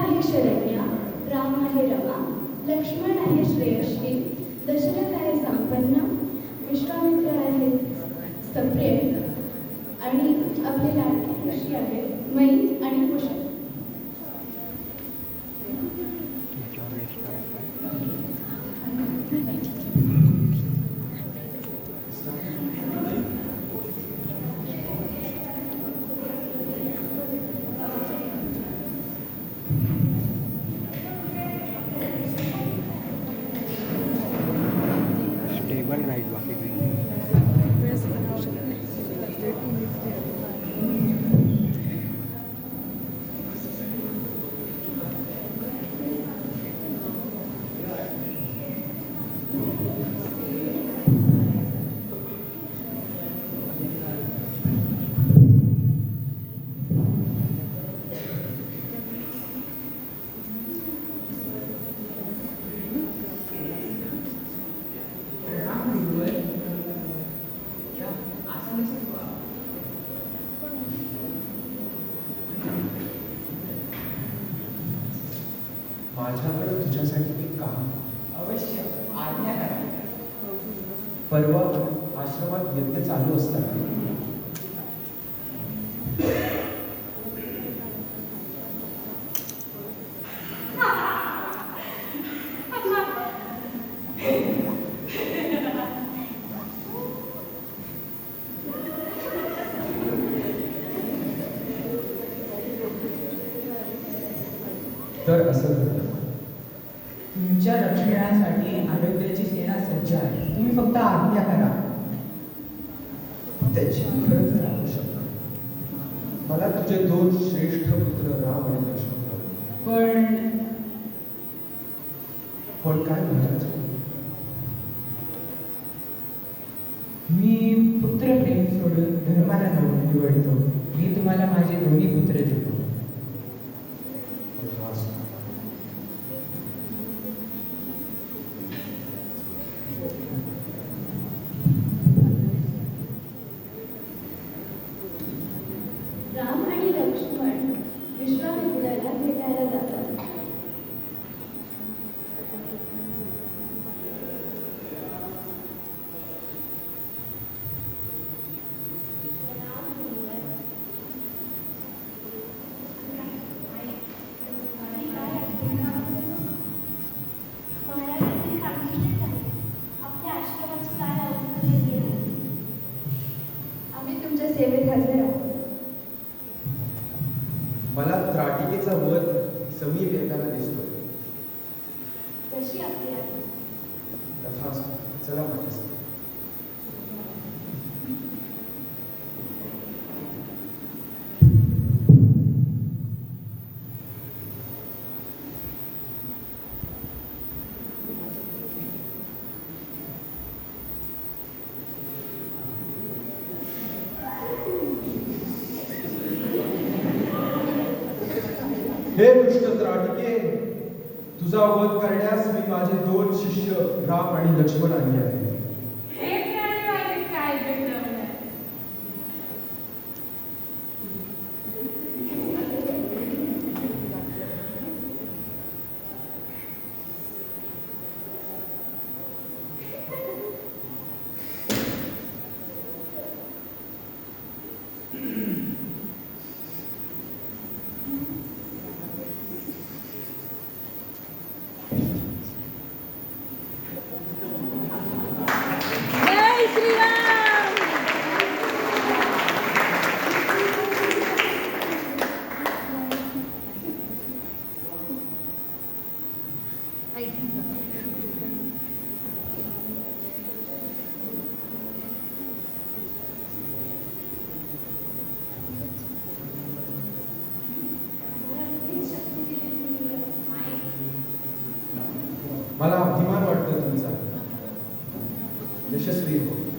आहे शरण्या, राम आहे रमा, लक्ष्मण आहे श्रेयशी, दशरथ आहे संपन्न, विश्वामित्र आहे सप्रेम आणि आपली लाडकी ऋषी आहे मै आणि कुशल. राईट बाकी माझ्याकडे तुझ्यासाठी एक काम. अवश्य, आज्ञा करा. परवा आश्रमात यज्ञ चालू असताना तर असं झालं. तुमच्या रक्षणासाठी अयोध्येची सेना सज्ज आहे. तुम्ही फक्त आज्ञा करा. त्याची खरं तर राहू शकतो. मला तुझे दोन श्रेष्ठ पुत्र राम आणि लक्ष्मण पण काय म्हणायचं? मी पुत्रप्रेम सोडून धर्माला निवडतो. मी तुम्हाला माझे दोन्ही पुत्र देतो. राम आणि लक्ष्मण विश्वामित्राला भेटायला जातात. आम्ही तुमच्या सेवेत हजर आहोत. मला त्राटिकेचा वध समीप येताना दिसतोय. कशी आपली आहे? तथास्तु. चला माझ्यासोबत. हे दुष्ट त्राटिके, तुझा वध करण्यास मी माझे दोन शिष्य राम आणि लक्ष्मण आणले आहेत. मला अभिमान वाटतो तुमचा. यशस्वी हो.